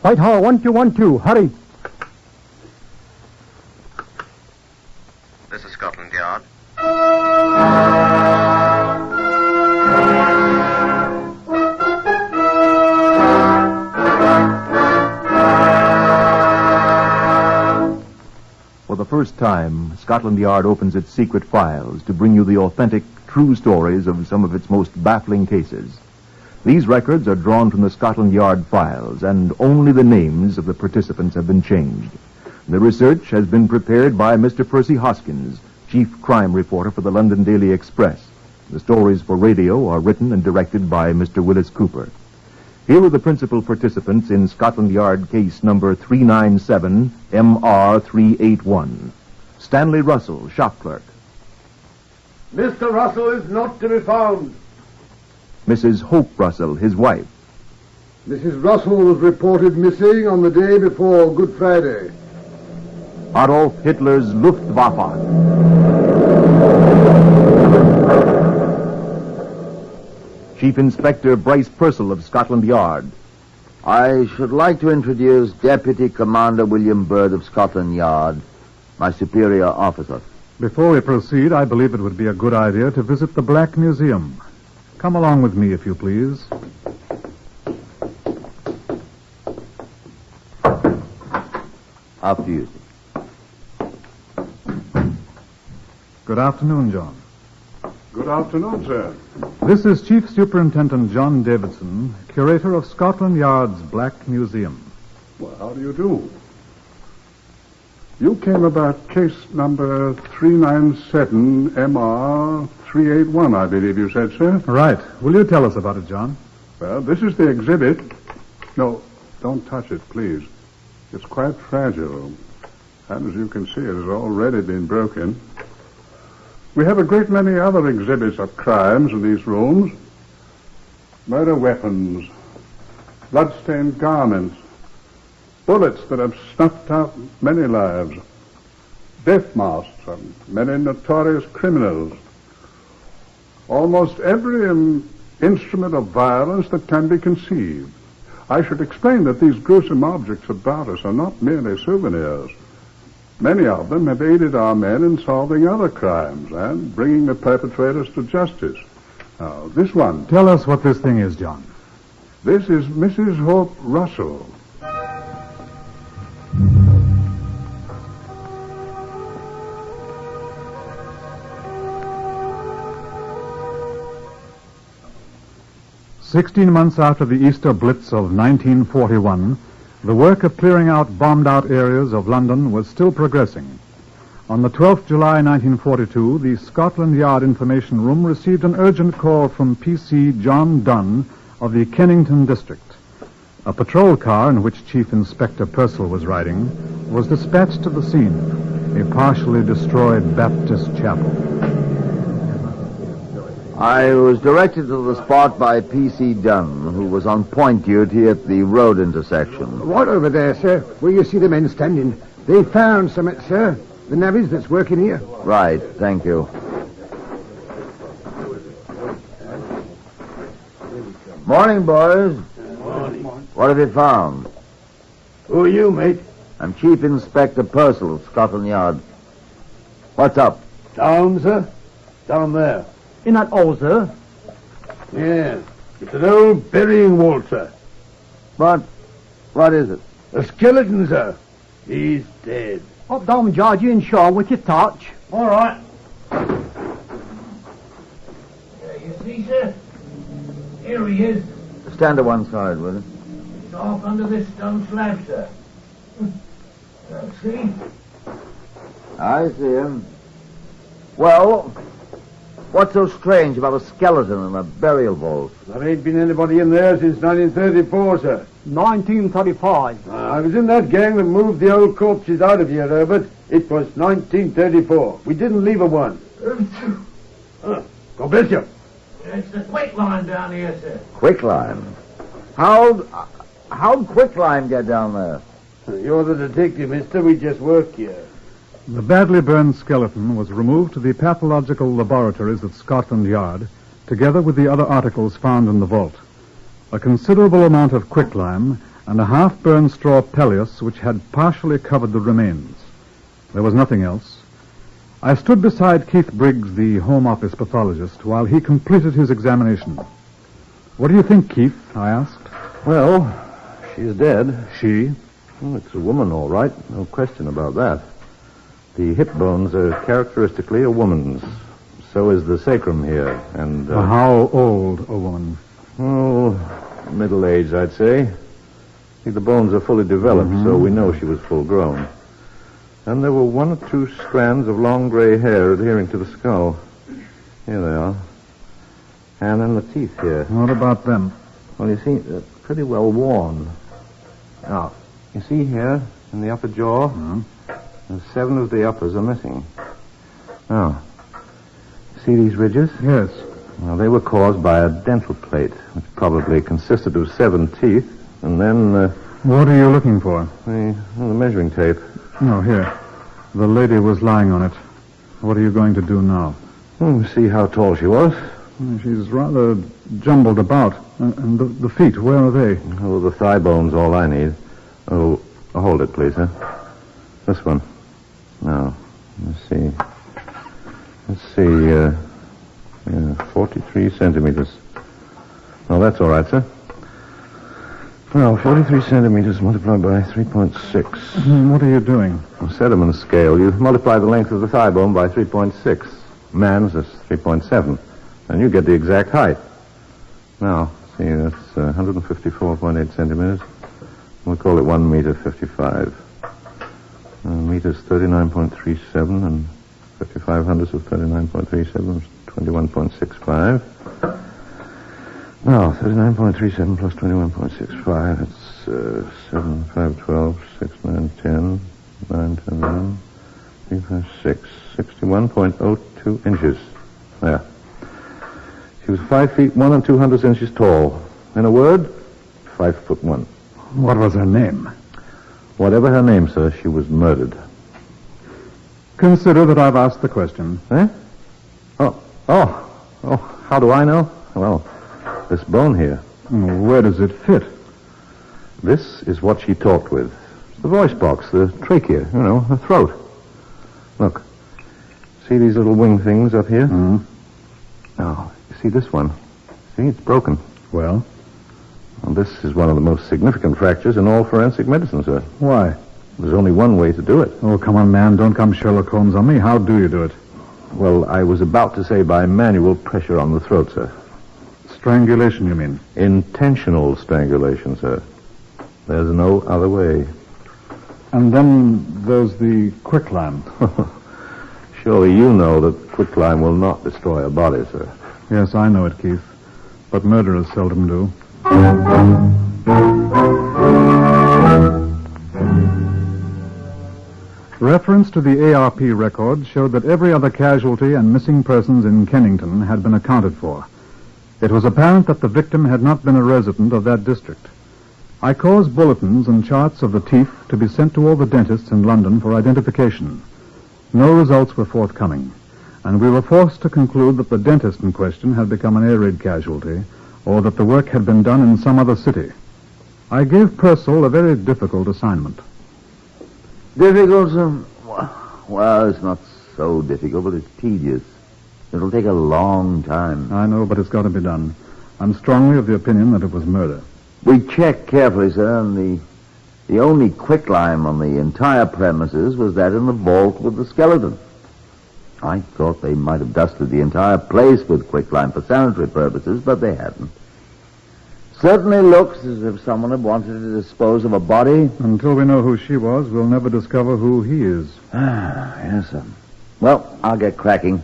Whitehall-1212, hurry. This is Scotland Yard. For the first time, Scotland Yard opens its secret files to bring you the authentic, true stories of some of its most baffling cases. These records are drawn from the Scotland Yard files, and only the names of the participants have been changed. The research has been prepared by Mr. Percy Hoskins, chief crime reporter for the London Daily Express. The stories for radio are written and directed by Mr. Willis Cooper. Here are the principal participants in Scotland Yard case number 397 MR381. Stanley Russell, shop clerk. Mr. Russell is not to be found. Mrs. Hope Russell, his wife. Mrs. Russell was reported missing on the day before Good Friday. Adolf Hitler's Luftwaffe. Chief Inspector Bryce Purcell of Scotland Yard. I should like to introduce Deputy Commander William Bird of Scotland Yard, my superior officer. Before we proceed, I believe it would be a good idea to visit the Black Museum. Come along with me, if you please. After you. Good afternoon, John. Good afternoon, sir. This is Chief Superintendent John Davidson, curator of Scotland Yard's Black Museum. Well, how do you do? You came about case number 397 MR381, I believe you said, sir. Right. Will you tell us about it, John? Well, this is the exhibit. No, don't touch it, please. It's quite fragile. And as you can see, it has already been broken. We have a great many other exhibits of crimes in these rooms. Murder weapons, blood-stained garments, bullets that have snuffed out many lives, death masks of many notorious criminals. Almost every instrument of violence that can be conceived. I should explain that these gruesome objects about us are not merely souvenirs. Many of them have aided our men in solving other crimes and bringing the perpetrators to justice. Now, this one. Tell us what this thing is, John. This is Mrs. Hope Russell. "16 months after the Easter Blitz of 1941, the work of clearing out bombed-out areas of London was still progressing. On the 12th July 1942, the Scotland Yard Information Room received an urgent call from P.C. John Dunn of the Kennington District. A patrol car in which Chief Inspector Purcell was riding was dispatched to the scene, a partially destroyed Baptist chapel. I was directed to the spot by P.C. Dunn, who was on point duty at the road intersection. Right over there, sir, where you see the men standing. They found something, sir. The navvies that's working here. Right, thank you. Morning, boys. Morning. What have you found? Who are you, mate? I'm Chief Inspector Purcell of Scotland Yard. What's up? Down, sir? Down there. In that hole, sir. Yeah. It's an old burying vault, sir. What is it? A skeleton, sir. He's dead. Up down, Georgie and Sean with your torch. All right. You see, sir? Here he is. Stand to one side, will you? He's off under this stone slab, sir. See? I see him. Well, what's so strange about a skeleton in a burial vault? There ain't been anybody in there since 1934, sir. 1935. I was in that gang that moved the old corpses out of here, Herbert. It was 1934. We didn't leave a one. God bless you. It's the quicklime down here, sir. Quicklime? How'd quicklime get down there? You're the detective, mister. We just work here. The badly burned skeleton was removed to the pathological laboratories at Scotland Yard, together with the other articles found in the vault. A considerable amount of quicklime and a half-burned straw pelleas which had partially covered the remains. There was nothing else. I stood beside Keith Briggs, the Home Office pathologist, while he completed his examination. What do you think, Keith? I asked. Well, she's dead. She? Well, it's a woman, all right. No question about that. The hip bones are characteristically a woman's. So is the sacrum here, and... How old a woman? Oh, middle-aged, I'd say. See, the bones are fully developed, so we know she was full-grown. And there were 1 or 2 strands of long gray hair adhering to the skull. Here they are. And then the teeth here. What about them? Well, you see, they're pretty well worn. Now, you see here, in the upper jaw, there's 7 of the uppers are missing. Now, see these ridges? Yes. Well, they were caused by a dental plate, which probably consisted of 7 teeth, and then... What are you looking for? The measuring tape. Oh, here. The lady was lying on it. What are you going to do now? See how tall she was. She's rather jumbled about. And the feet, where are they? Oh, the thigh bone's all I need. Oh, hold it, please, huh? This one. Now, let's see. 43 centimeters. Oh, that's all right, sir. Well, 43 centimeters multiplied by 3.6. What are you doing? A sediment scale. You multiply the length of the thigh bone by 3.6. Man's is 3.7. And you get the exact height. Now, see, that's 154.8 centimeters. We'll call it 1 meter 55. Meters 39.37 and 55 hundredths of 39.37 is 21.65. Now, 39.37 plus 21.65, that's 7, 5, 12, 6, 9, 10, 9, 10, 11, 3, 5, 6, 61.02 inches. There. She was 5 feet 1 200 inches tall. In a word, 5'1". What was her name? Whatever her name, sir, she was murdered. Consider that I've asked the question. Eh? Oh, how do I know? Well, this bone here. Where does it fit? This is what she talked with. The voice box, the trachea, the throat. Look. See these little wing things up here? Now, you see this one? See, it's broken. Well? Well, this is one of the most significant fractures in all forensic medicine, sir. Why? There's only one way to do it. Oh, come on, man. Don't come Sherlock Holmes on me. How do you do it? Well, I was about to say by manual pressure on the throat, sir. Strangulation, you mean? Intentional strangulation, sir. There's no other way. And then there's the quicklime. Surely you know that quicklime will not destroy a body, sir. Yes, I know it, Keith. But murderers seldom do. Reference to the ARP record showed that every other casualty and missing persons in Kennington had been accounted for. It was apparent that the victim had not been a resident of that district. I caused bulletins and charts of the teeth to be sent to all the dentists in London for identification. No results were forthcoming, and we were forced to conclude that the dentist in question had become an air raid casualty, or that the work had been done in some other city. I gave Purcell a very difficult assignment. Difficult, sir? Well, it's not so difficult, but it's tedious. It'll take a long time. I know, but it's got to be done. I'm strongly of the opinion that it was murder. We checked carefully, sir, and the only quicklime on the entire premises was that in the vault with the skeleton. I thought they might have dusted the entire place with quicklime for sanitary purposes, but they hadn't. Certainly looks as if someone had wanted to dispose of a body. Until we know who she was, we'll never discover who he is. Yes, sir. Well, I'll get cracking.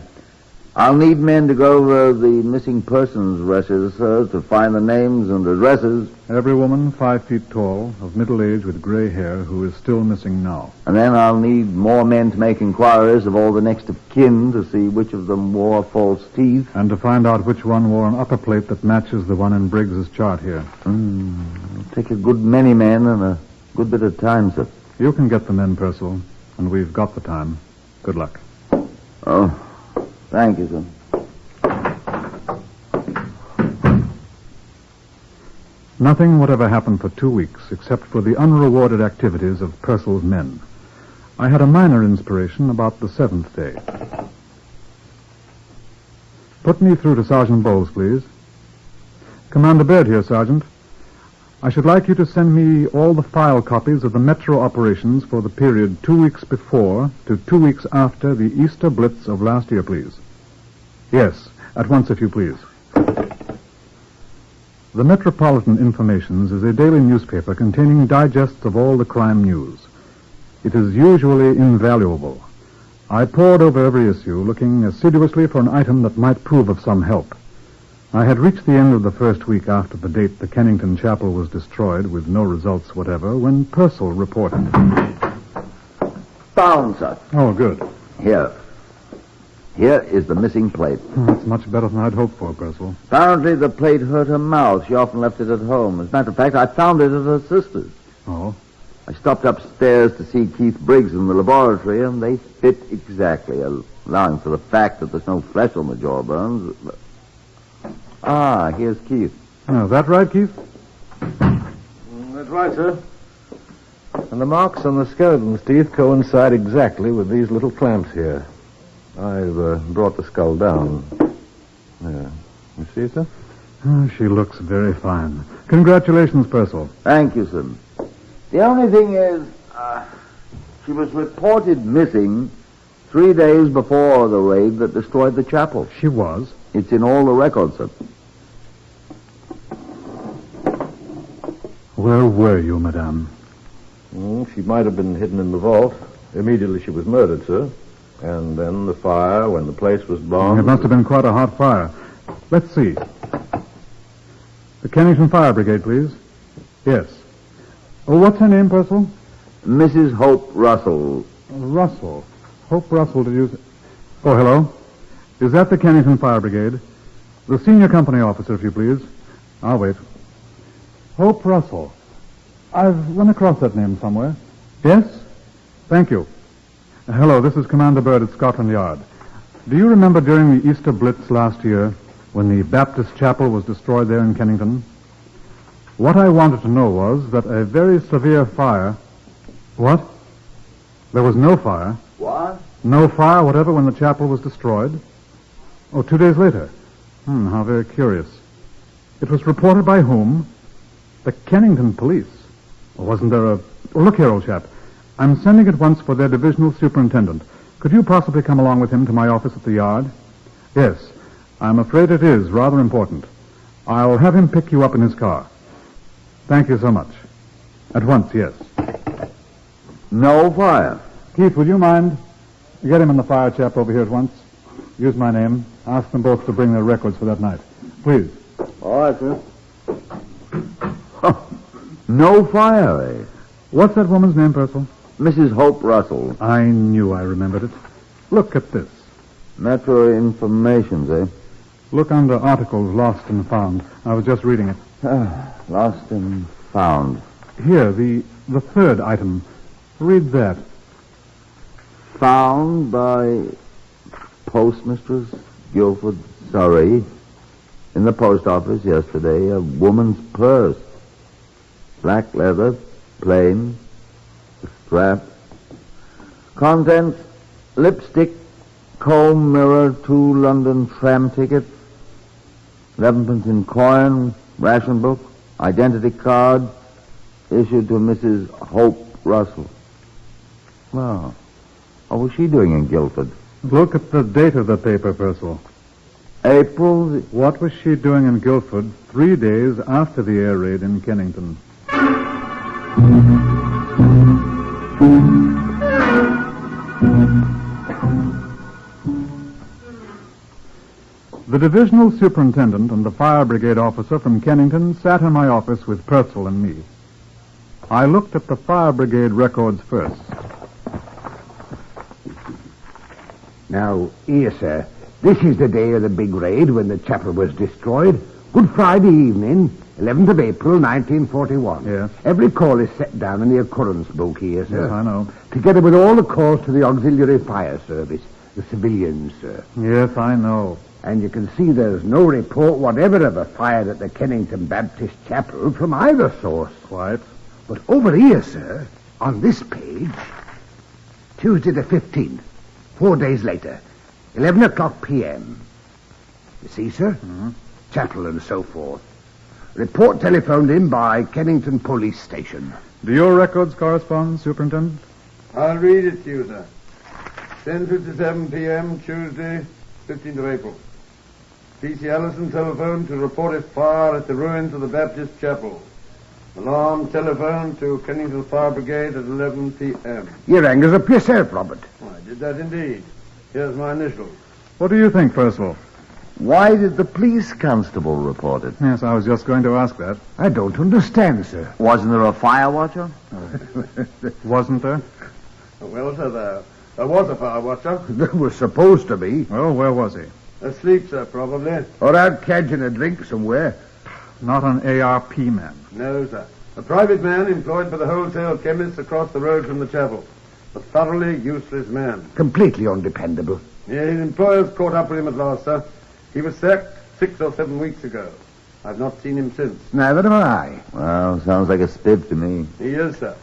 I'll need men to go over the missing persons registers, sir, to find the names and addresses. Every woman 5 feet tall, of middle age with gray hair, who is still missing now. And then I'll need more men to make inquiries of all the next of kin to see which of them wore false teeth. And to find out which one wore an upper plate that matches the one in Briggs's chart here. It'll take a good many men and a good bit of time, sir. You can get the men, Purcell, and we've got the time. Good luck. Oh, thank you, sir. Nothing whatever happened for 2 weeks, except for the unrewarded activities of Purcell's men. I had a minor inspiration about the 7th day. Put me through to Sergeant Bowles, please. Commander Baird here, Sergeant. I should like you to send me all the file copies of the Metro operations for the period 2 weeks before to 2 weeks after the Easter Blitz of last year, please. Yes, at once, if you please. The Metropolitan Informations is a daily newspaper containing digests of all the crime news. It is usually invaluable. I pored over every issue, looking assiduously for an item that might prove of some help. I had reached the end of the first week after the date the Kennington Chapel was destroyed with no results whatever when Purcell reported. Found, sir. Oh, good. Here. Here is the missing plate. That's much better than I'd hoped for, Purcell. Apparently the plate hurt her mouth. She often left it at home. As a matter of fact, I found it at her sister's. Oh? I stopped upstairs to see Keith Briggs in the laboratory, and they fit exactly, allowing for the fact that there's no flesh on the jawbones. Ah, here's Keith. Oh, is that right, Keith? That's right, sir. And the marks on the skeleton's teeth coincide exactly with these little clamps here. I've brought the skull down. There. You see, sir? Oh, she looks very fine. Congratulations, Purcell. Thank you, sir. The only thing is, she was reported missing 3 days before the raid that destroyed the chapel. She was? It's in all the records, sir. Where were you, madame? She might have been hidden in the vault. Immediately she was murdered, sir. And then the fire, when the place was bombed... It must have been quite a hot fire. Let's see. The Kennington Fire Brigade, please. Yes. Oh, what's her name, Purcell? Mrs. Hope Russell. Russell. Hope Russell, did you... Oh, hello. Is that the Kennington Fire Brigade? The senior company officer, if you please. I'll wait. Hope Russell. I've run across that name somewhere. Yes? Thank you. Hello, this is Commander Bird at Scotland Yard. Do you remember during the Easter Blitz last year when the Baptist Chapel was destroyed there in Kennington? What I wanted to know was that a very severe fire... What? There was no fire? What? No fire whatever when the chapel was destroyed? Oh, 2 days later. How very curious. It was reported by whom? The Kennington police. Or wasn't there a... Oh, look here, old chap. I'm sending at once for their divisional superintendent. Could you possibly come along with him to my office at the yard? Yes. I'm afraid it is rather important. I'll have him pick you up in his car. Thank you so much. At once, yes. No fire. Keith, would you mind? Get him and the fire chap over here at once. Use my name. Ask them both to bring their records for that night. Please. All right, sir. No fire, eh? What's that woman's name, Purcell? Mrs. Hope Russell. I knew I remembered it. Look at this. Metro Informations, eh? Look under articles lost and found. I was just reading it. Lost and found. Here, the third item. Read that. Found by Postmistress Guilford, Surrey, in the post office yesterday, a woman's purse. Black leather, plain, strap. Contents, lipstick, comb, mirror, 2 London tram tickets, 11 in coin, ration book, identity card, issued to Mrs. Hope Russell. Well, what was she doing in Guildford? Look at the date of the paper, Purcell. April... What was she doing in Guildford 3 days after the air raid in Kennington? The divisional superintendent and the fire brigade officer from Kennington sat in my office with Purcell and me. I looked at the fire brigade records first. Now, here, sir. This is the day of the big raid when the chapel was destroyed. Good Friday evening, 11th of April, 1941. Yes. Every call is set down in the occurrence book here, sir. Yes, I know. Together with all the calls to the auxiliary fire service, the civilians, sir. Yes, I know. And you can see there's no report whatever of a fire at the Kennington Baptist Chapel from either source. Quite. But over here, sir, on this page, Tuesday the 15th, 4 days later, 11 o'clock p.m. You see, sir? Mm-hmm. Chapel and so forth. Report telephoned in by Kennington Police Station. Do your records correspond, Superintendent? I'll read it to you, sir. 10:57 p.m., Tuesday, 15th of April. P.C. Allison telephoned to report a fire at the ruins of the Baptist Chapel. Alarm telephone to Kennington Fire Brigade at 11 p.m. You rang us up yourself, Robert. I did that indeed. Here's my initials. What do you think, Percival? Why did the police constable report it? Yes, I was just going to ask that. I don't understand, sir. Wasn't there a fire watcher? Wasn't there? Well, sir, there was a fire watcher. There was supposed to be. Well, where was he? Asleep, sir, probably. Or out catching a drink somewhere. Not an ARP man. No, sir. A private man employed by the wholesale chemists across the road from the chapel. A thoroughly useless man. Completely undependable. Yeah, his employers caught up with him at last, sir. He was sacked 6 or 7 weeks ago. I've not seen him since. Neither have I. Well, sounds like a spiv to me. He is, sir.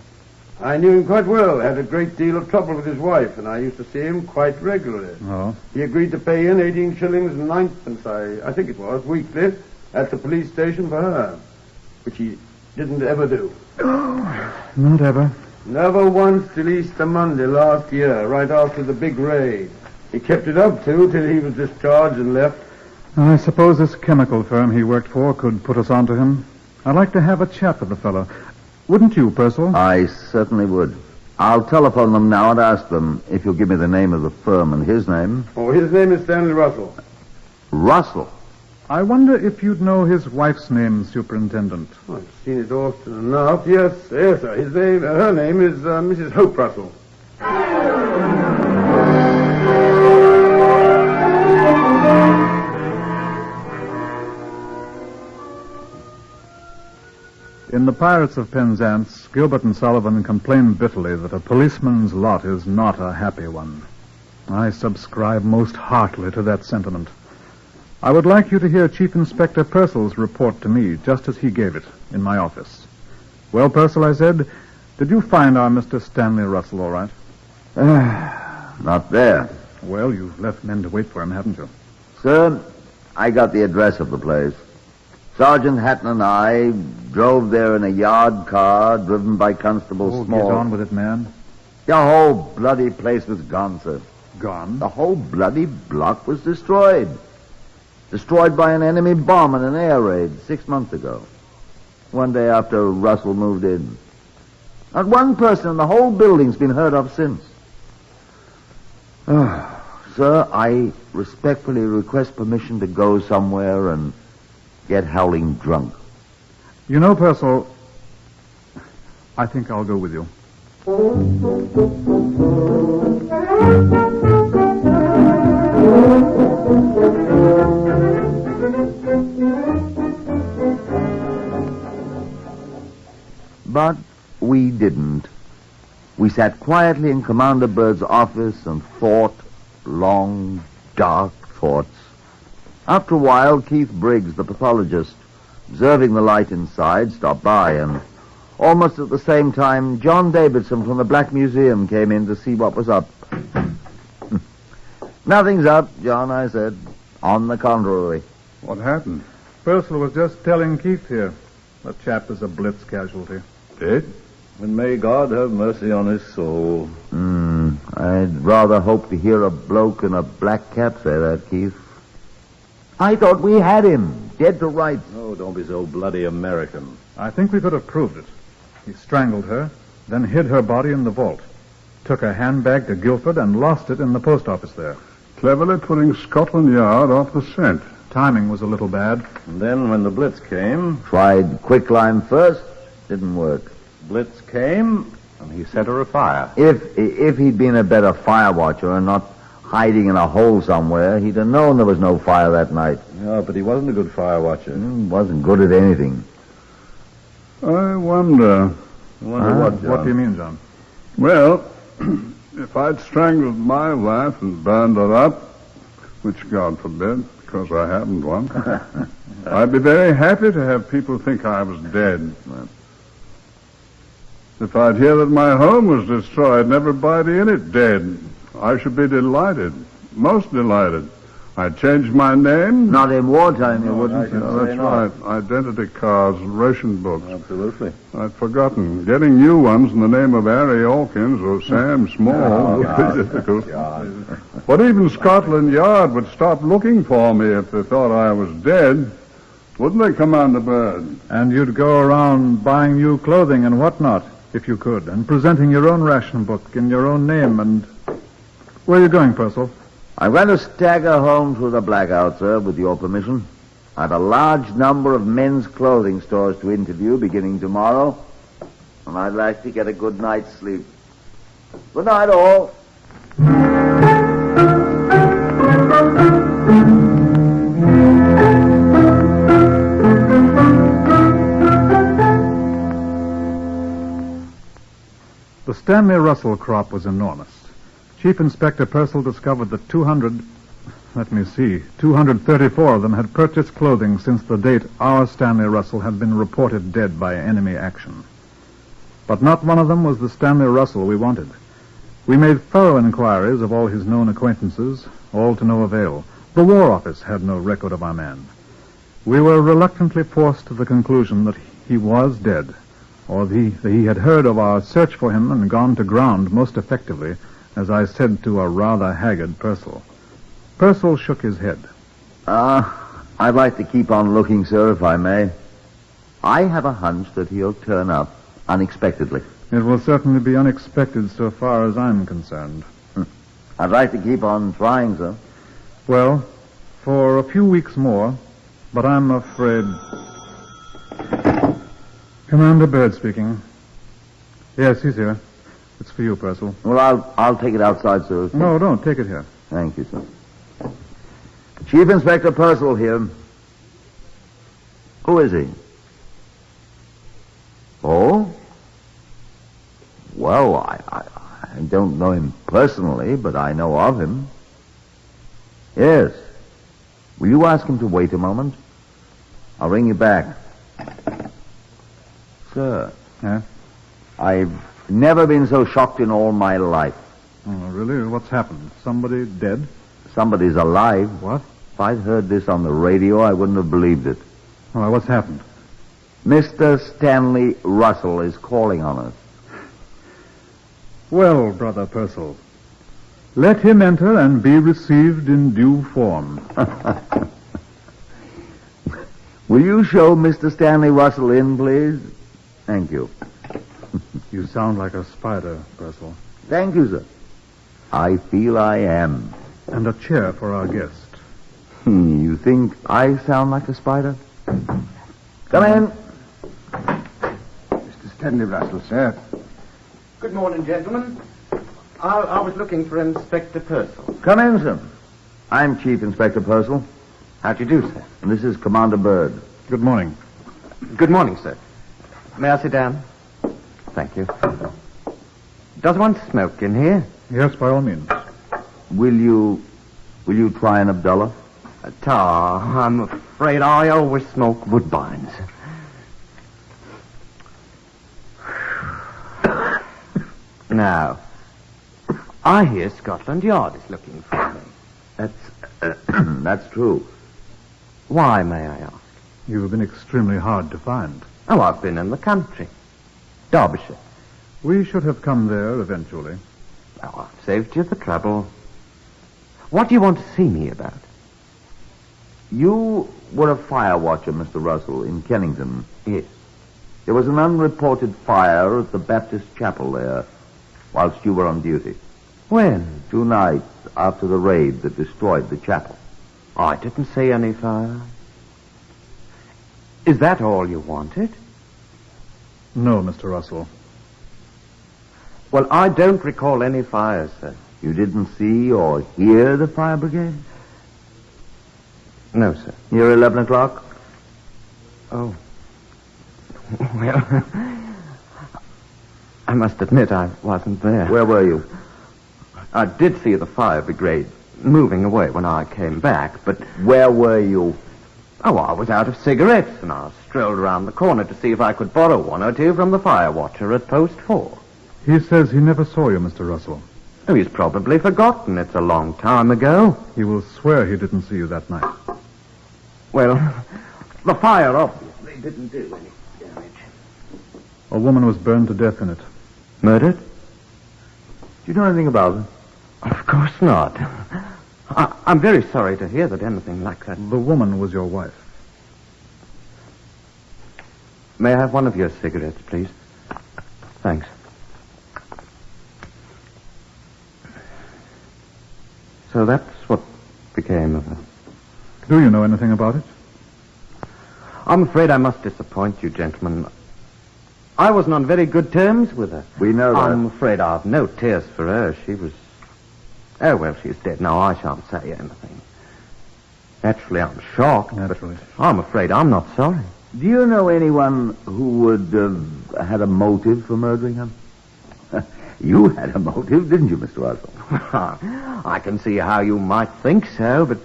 I knew him quite well. Had a great deal of trouble with his wife, and I used to see him quite regularly. Oh. He agreed to pay in 18 shillings and ninepence, I think it was, weekly, at the police station for her, which he didn't ever do. Not ever. Never once till Easter Monday last year, right after the big raid. He kept it up, too, till he was discharged and left. I suppose this chemical firm he worked for could put us on to him. I'd like to have a chat with the fellow. Wouldn't you, Percival? I certainly would. I'll telephone them now and ask them if you'll give me the name of the firm and his name. Oh, his name is Stanley Russell. Russell. I wonder if you'd know his wife's name, Superintendent. Oh, I've seen it often enough. Yes, sir. Her name is Mrs. Hope Russell. In The Pirates of Penzance, Gilbert and Sullivan complain bitterly that a policeman's lot is not a happy one. I subscribe most heartily to that sentiment. I would like you to hear Chief Inspector Purcell's report to me, just as he gave it, in my office. Well, Purcell, I said, did you find our Mr. Stanley Russell all right? Not there. Well, you've left men to wait for him, haven't you? Sir, I got the address of the place. Sergeant Hatton and I drove there in a yard car driven by Constable Small. Get on with it, man. The whole bloody place was gone, sir. Gone? The whole bloody block was destroyed. Destroyed by an enemy bomb in an air raid 6 months ago. One day after Russell moved in. Not one person in the whole building's been heard of since. Sir, I respectfully request permission to go somewhere and get howling drunk. You know, Purcell, I think I'll go with you. But we didn't. We sat quietly in Commander Bird's office and thought long, dark thoughts. After a while, Keith Briggs, the pathologist, observing the light inside, stopped by, and almost at the same time, John Davidson from the Black Museum came in to see what was up. Nothing's up, John, I said. On the contrary. What happened? Purcell was just telling Keith here. The chap is a blitz casualty. Dead? And may God have mercy on his soul. I'd rather hope to hear a bloke in a black cap say that, Keith. I thought we had him, dead to rights. Oh, don't be so bloody American. I think we could have proved it. He strangled her, then hid her body in the vault. Took a handbag to Guilford and lost it in the post office there. Cleverly putting Scotland Yard off the scent. Timing was a little bad. And then when the Blitz came, Tried quicklime first, didn't work. Blitz came, and he set her afire. If he'd been a better fire watcher and not hiding in a hole somewhere, he'd have known there was no fire that night. Yeah, but he wasn't a good fire watcher. Wasn't good at anything. I wonder. What, John? What do you mean, John? Well, if I'd strangled my wife and burned her up, which God forbid, because I haven't one. I'd be very happy to have people think I was dead. If I'd hear that my home was destroyed and everybody in it dead, I should be delighted, most delighted. I'd change my name. Not in wartime, you wouldn't. That's right. Identity cards, ration books. Absolutely. I'd forgotten. Getting new ones in the name of Harry Hawkins or Sam Small would be difficult. But even Scotland Yard would stop looking for me if they thought I was dead. Wouldn't they, Commander Bird? And you'd go around buying new clothing and whatnot, if you could, and presenting your own ration book in your own name and... Where are you going, Purcell? I'm going to stagger home through the blackout, sir, with your permission. I've a large number of men's clothing stores to interview beginning tomorrow, and I'd like to get a good night's sleep. Good night, all. The Stanley Russell crop was enormous. Chief Inspector Purcell discovered that 234 of them had purchased clothing since the date our Stanley Russell had been reported dead by enemy action. But not one of them was the Stanley Russell we wanted. We made thorough inquiries of all his known acquaintances, all to no avail. The War Office had no record of our man. We were reluctantly forced to the conclusion that he was dead, or that he had heard of our search for him and gone to ground most effectively, as I said to a rather haggard Purcell. Purcell shook his head. I'd like to keep on looking, sir, if I may. I have a hunch that he'll turn up unexpectedly. It will certainly be unexpected so far as I'm concerned. I'd like to keep on trying, sir. Well, for a few weeks more, but I'm afraid... Commander Bird speaking. Yes, he's here. It's for you, Purcell. Well, I'll take it outside, sir. No, don't. Take it here. Thank you, sir. Chief Inspector Purcell here. Who is he? Oh? Well, I don't know him personally, but I know of him. Yes. Will you ask him to wait a moment? I'll ring you back. Sir. Yeah? I've never been so shocked in all my life. Oh, really? What's happened? Somebody dead? Somebody's alive. What? If I'd heard this on the radio, I wouldn't have believed it. Oh, what's happened? Mr. Stanley Russell is calling on us. Well, Brother Purcell, let him enter and be received in due form. Will you show Mr. Stanley Russell in, please? Thank you. You sound like a spider, Purcell. Thank you, sir. I feel I am. And a chair for our guest. You think I sound like a spider? Come in. Mr. Stanley Russell, sir. Good morning, gentlemen. I was looking for Inspector Purcell. Come in, sir. I'm Chief Inspector Purcell. How do you do, sir? And this is Commander Bird. Good morning. Good morning, sir. May I sit down? Thank you. Does one smoke in here? Yes, by all means. Will you try an Abdullah? I'm afraid I always smoke Woodbines. Now, I hear Scotland Yard is looking for me. That's true. Why, may I ask? You've been extremely hard to find. Oh, I've been in the country. Derbyshire. We should have come there eventually. Oh, I've saved you the trouble. What do you want to see me about? You were a fire watcher, Mr. Russell, in Kennington. Yes. There was an unreported fire at the Baptist chapel there whilst you were on duty. When? 2 nights after the raid that destroyed the chapel. I didn't see any fire. Is that all you wanted? No, Mr. Russell. Well, I don't recall any fires, sir. You didn't see or hear the fire brigade? No, sir. Near 11 o'clock? Oh. Well, I must admit I wasn't there. Where were you? I did see the fire brigade moving away when I came back, but... Where were you? Oh, I was out of cigarettes, and I strolled around the corner to see if I could borrow one or two from the fire watcher at post 4. He says he never saw you, Mr. Russell. Oh, he's probably forgotten. It's a long time ago. He will swear he didn't see you that night. Well, the fire obviously didn't do any damage. A woman was burned to death in it. Murdered? Do you know anything about it? Of course not. I'm very sorry to hear that anything like that... The woman was your wife. May I have one of your cigarettes, please? Thanks. So that's what became of her. Do you know anything about it? I'm afraid I must disappoint you, gentlemen. I wasn't on very good terms with her. We know that. I'm afraid I've no tears for her. She was... Oh, well, she's dead now. I shan't say anything. Naturally, I'm shocked. Naturally. But I'm afraid I'm not sorry. Do you know anyone who would have had a motive for murdering him? You had a motive, didn't you, Mr. Russell? I can see how you might think so, but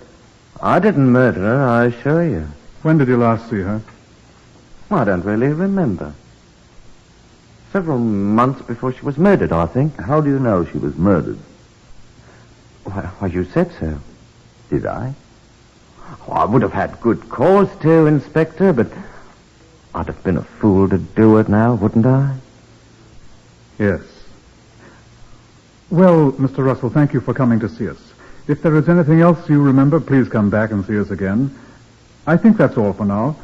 I didn't murder her, I assure you. When did you last see her? I don't really remember. Several months before she was murdered, I think. How do you know she was murdered? Why, you said so. Did I? Oh, I would have had good cause to, Inspector, but I'd have been a fool to do it now, wouldn't I? Yes. Well, Mr. Russell, thank you for coming to see us. If there is anything else you remember, please come back and see us again. I think that's all for now.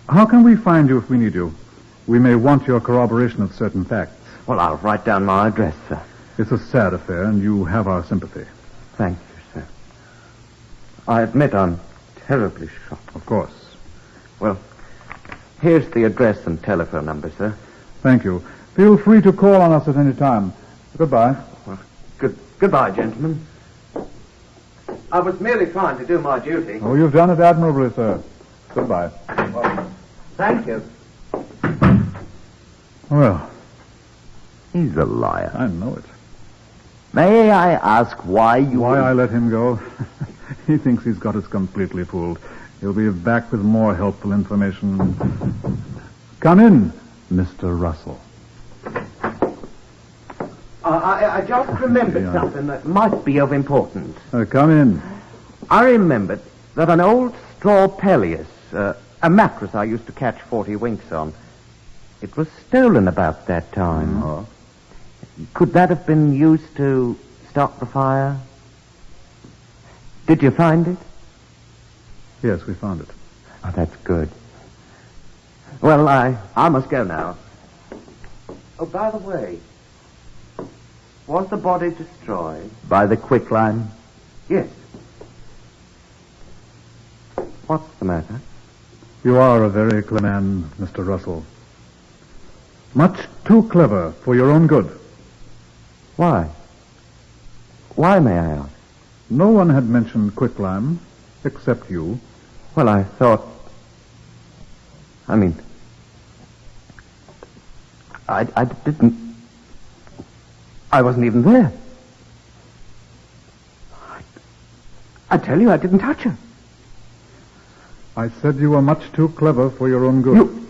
How can we find you if we need you? We may want your corroboration of certain facts. Well, I'll write down my address, sir. It's a sad affair, and you have our sympathy. Thank you, sir. I admit I'm terribly shocked. Of course. Well, here's the address and telephone number, sir. Thank you. Feel free to call on us at any time. Goodbye. Well, goodbye, gentlemen. I was merely trying to do my duty. Oh, you've done it admirably, sir. Goodbye. Well, thank you. Well, He's a liar. I know it. May I ask why you... Why I let him go? He thinks he's got us completely fooled. He'll be back with more helpful information. Come in, Mr. Russell. I just remembered something that might be of importance. Come in. I remembered that an old straw pelleas, a mattress I used to catch 40 winks on, it was stolen about that time. Oh. Could that have been used to start the fire? Did you find it? Yes, we found it. Oh, that's good. Well, I must go now. Oh, by the way, was the body destroyed? By the quicklime? Yes. What's the matter? You are a very clever man, Mr. Russell. Much too clever for your own good. Why? Why, may I ask? No one had mentioned quicklime, except you. Well, I thought... I mean... I didn't... I wasn't even there. I tell you, I didn't touch her. I said you were much too clever for your own good.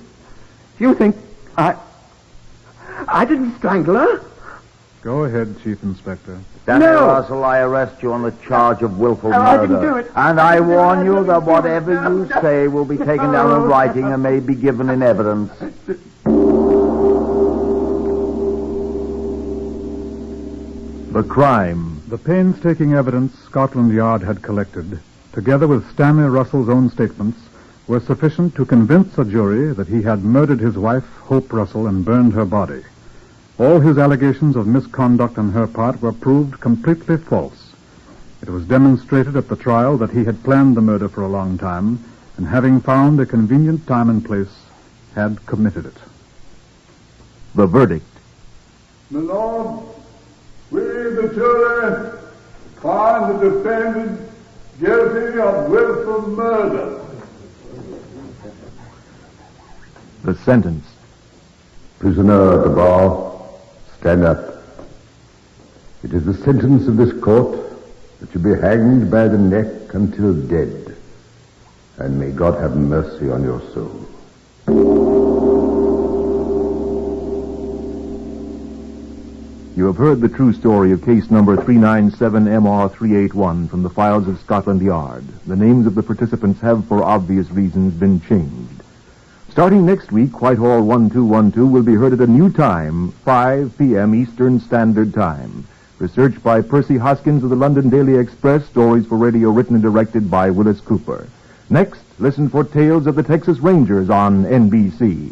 You think I didn't strangle her? Go ahead, Chief Inspector. Daniel Russell, I arrest you on the charge of willful murder. I didn't do it. And I warn you that whatever you say will be taken down in writing and may be given in evidence. The crime, the painstaking evidence Scotland Yard had collected, together with Stanley Russell's own statements, were sufficient to convince a jury that he had murdered his wife, Hope Russell, and burned her body. All his allegations of misconduct on her part were proved completely false. It was demonstrated at the trial that he had planned the murder for a long time, and having found a convenient time and place, had committed it. The verdict. My Lord, we, the jury, find the defendant guilty of willful murder. The sentence. Prisoner at the bar, stand up. It is the sentence of this court that you be hanged by the neck until dead. And may God have mercy on your soul. You have heard the true story of case number 397MR381 from the files of Scotland Yard. The names of the participants have, for obvious reasons, been changed. Starting next week, Whitehall-1212 will be heard at a new time, 5 p.m. Eastern Standard Time. Research by Percy Hoskins of the London Daily Express, stories for radio written and directed by Willis Cooper. Next, listen for Tales of the Texas Rangers on NBC.